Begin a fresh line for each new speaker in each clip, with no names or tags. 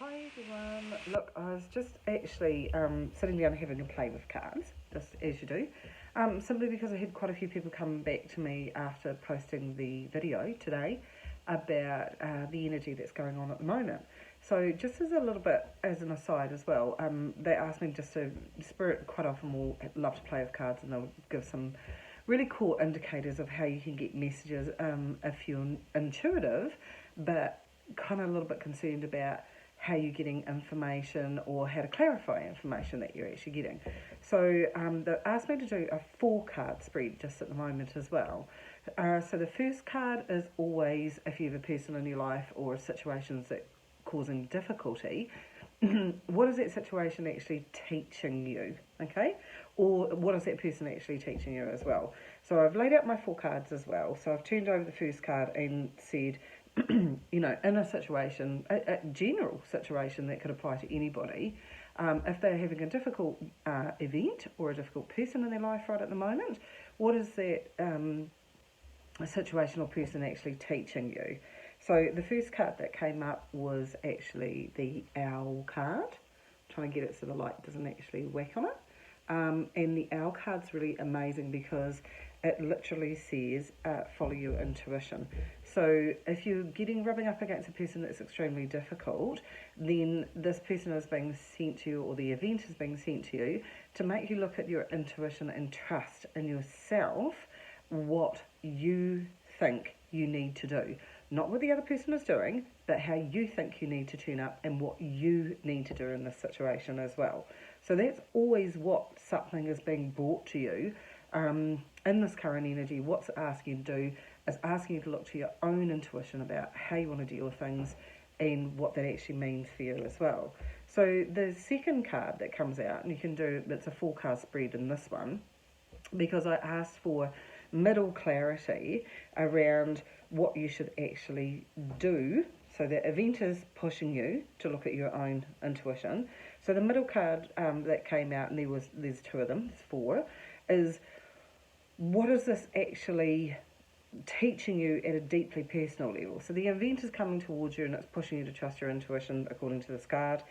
Hi everyone. Look, I was just actually sitting down having a play with cards, just as you do, simply because I had quite a few people come back to me after posting the video today about the energy that's going on at the moment. So just as a little bit as an aside as well, they asked me just to, Spirit quite often will love to play with cards and they'll give some really cool indicators of how you can get messages if you're intuitive, but kind of a little bit concerned about how you're getting information or how to clarify information that you're actually getting. So they asked me to do a 4-card spread just at the moment as well. So the first card is always if you have a person in your life or situations that causing difficulty, what is that situation actually teaching you, okay? Or what is that person actually teaching you as well? So I've laid out my 4 cards as well. So I've turned over the first card and said, in a situation, a general situation that could apply to anybody, if they're having a difficult event or a difficult person in their life right at the moment, what is that situation or person actually teaching you? So the first card that came up was actually the Owl card. I'm trying to get it so the light doesn't actually whack on it. And the Owl card's really amazing because it literally says follow your intuition. So if you're rubbing up against a person that's extremely difficult, then this person is being sent to you, or the event is being sent to you, to make you look at your intuition and trust in yourself what you think you need to do. Not what the other person is doing, but how you think you need to turn up and what you need to do in this situation as well. So that's always what something is being brought to you in this current energy. What's it asking you to do is asking you to look to your own intuition about how you want to deal with things and what that actually means for you as well. So the second card that comes out, and you can do, it's a 4-card spread in this one, because I asked for middle clarity around what you should actually do. So the event is pushing you to look at your own intuition. So the middle card that came out, and there's 2 of them, there's 4, is what is this actually teaching you at a deeply personal level? So the event is coming towards you and it's pushing you to trust your intuition according to this card.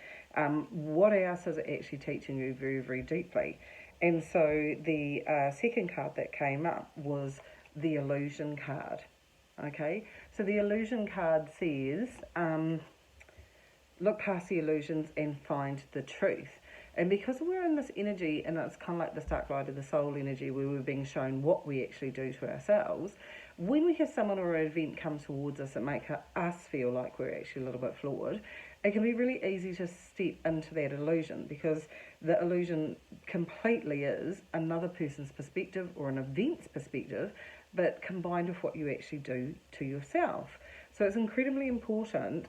What else is it actually teaching you very, very deeply? And so the second card that came up was the Illusion card. Okay, so the Illusion card says, look past the illusions and find the truth. And because we're in this energy, and it's kind of like the dark light of the soul energy, where we're being shown what we actually do to ourselves, when we have someone or an event come towards us that make us feel like we're actually a little bit flawed, it can be really easy to step into that illusion, because the illusion completely is another person's perspective or an event's perspective, but combined with what you actually do to yourself. So it's incredibly important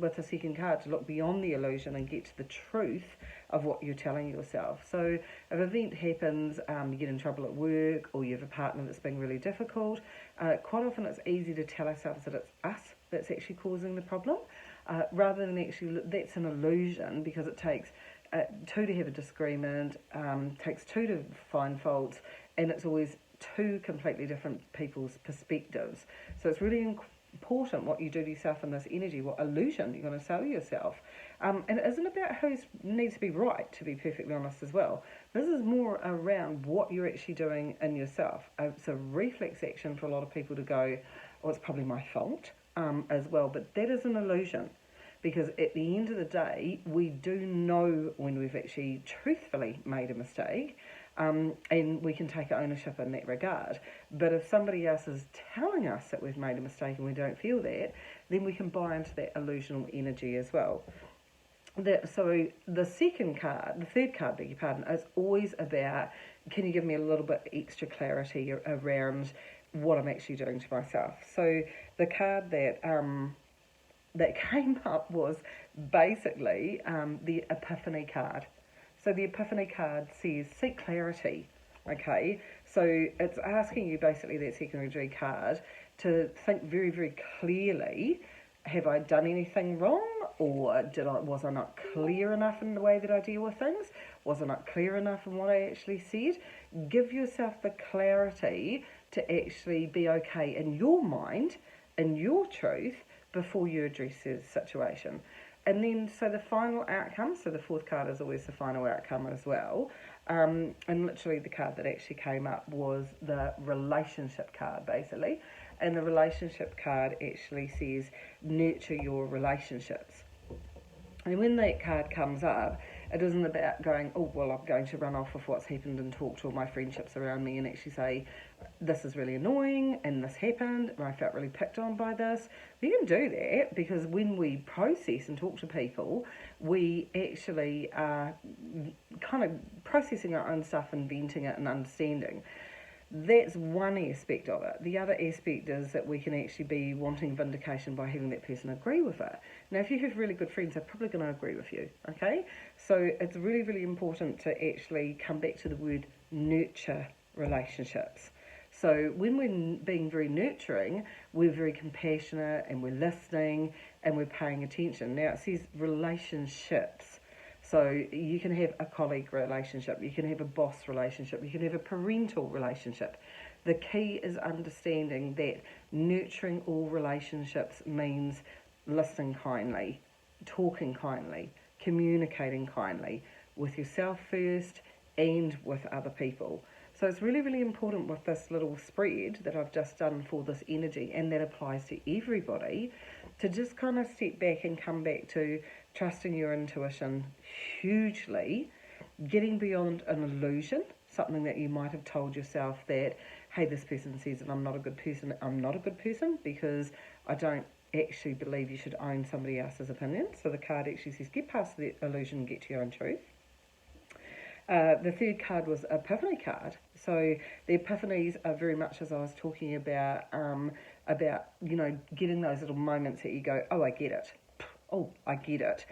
with the second card to look beyond the illusion and get to the truth of what you're telling yourself. So if an event happens, you get in trouble at work, or you have a partner that's being really difficult, quite often it's easy to tell ourselves that it's us that's actually causing the problem, rather than actually, that's an illusion, because it takes 2 to have a disagreement, takes 2 to find faults, and it's always 2 completely different people's perspectives. So it's really important what you do to yourself in this energy, what illusion you're going to sell yourself. And it isn't about who needs to be right, to be perfectly honest as well. This is more around what you're actually doing in yourself. It's a reflex action for a lot of people to go, oh, it's probably my fault as well. But that is an illusion, because at the end of the day, we do know when we've actually truthfully made a mistake, and we can take ownership in that regard. But if somebody else is telling us that we've made a mistake and we don't feel that, then we can buy into that illusional energy as well. So the third card, beg your pardon, is always about, can you give me a little bit extra clarity around what I'm actually doing to myself? So the card that came up was basically the Epiphany card. So the Epiphany card says, seek clarity, okay? So it's asking you, basically, that secondary card, to think very, very clearly, have I done anything wrong? Or was I not clear enough in the way that I deal with things? Was I not clear enough in what I actually said? Give yourself the clarity to actually be okay in your mind, in your truth, before you address the situation. And then, so the final outcome, so the fourth card is always the final outcome as well. And literally the card that actually came up was the relationship card, basically. And the relationship card actually says, nurture your relationships. And when that card comes up, it isn't about going, oh, well, I'm going to run off with what's happened and talk to all my friendships around me and actually say, this is really annoying and this happened and I felt really picked on by this. We can do that because when we process and talk to people, we actually are kind of processing our own stuff and venting it and understanding. That's one aspect of it. The other aspect is that we can actually be wanting vindication by having that person agree with it. Now, if you have really good friends, they're probably going to agree with you, okay? So it's really, really important to actually come back to the word nurture relationships. So when we're being very nurturing, we're very compassionate and we're listening and we're paying attention. Now, it says relationships. So you can have a colleague relationship, you can have a boss relationship, you can have a parental relationship. The key is understanding that nurturing all relationships means listening kindly, talking kindly, communicating kindly with yourself first and with other people. So it's really, really important with this little spread that I've just done for this energy, and that applies to everybody, to just kind of step back and come back to trusting your intuition hugely, getting beyond an illusion, something that you might have told yourself that, hey, this person says that I'm not a good person. I'm not a good person because I don't actually believe you should own somebody else's opinion. So the card actually says, get past the illusion and get to your own truth. The third card was Epiphany card. So the epiphanies are very much, as I was talking about, getting those little moments that you go, oh, I get it. Oh, I get it.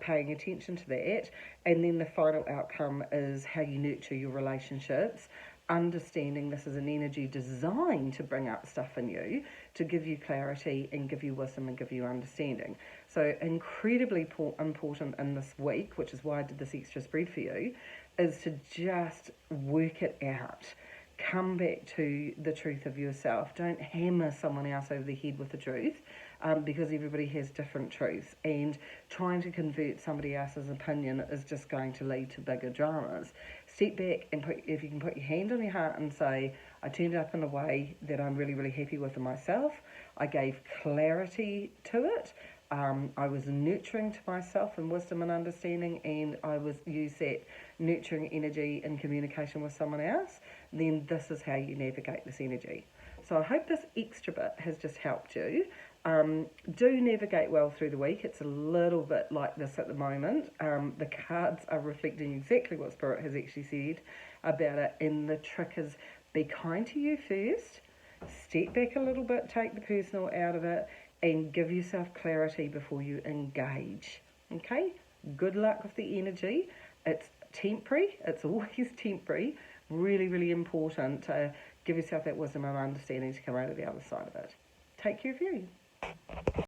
Paying attention to that. And then the final outcome is how you nurture your relationships, understanding this is an energy designed to bring up stuff in you, to give you clarity and give you wisdom and give you understanding. So incredibly important in this week, which is why I did this extra spread for you, is to just work it out. Come back to the truth of yourself. Don't hammer someone else over the head with the truth, because everybody has different truths, and trying to convert somebody else's opinion is just going to lead to bigger dramas. Step back and if you can put your hand on your heart and say, I turned up in a way that I'm really, really happy with myself. I gave clarity to it. I was nurturing to myself and wisdom and understanding, and I used that nurturing energy in communication with someone else. Then this is how you navigate this energy. So I hope this extra bit has just helped you. Do navigate well through the week. It's a little bit like this at the moment. The cards are reflecting exactly what Spirit has actually said about it, and the trick is be kind to you first, step back a little bit, take the personal out of it, and give yourself clarity before you engage. Okay? Good luck with the energy. It's temporary. It's always temporary. Really, really important to give yourself that wisdom and understanding to come out of the other side of it. Take care of you.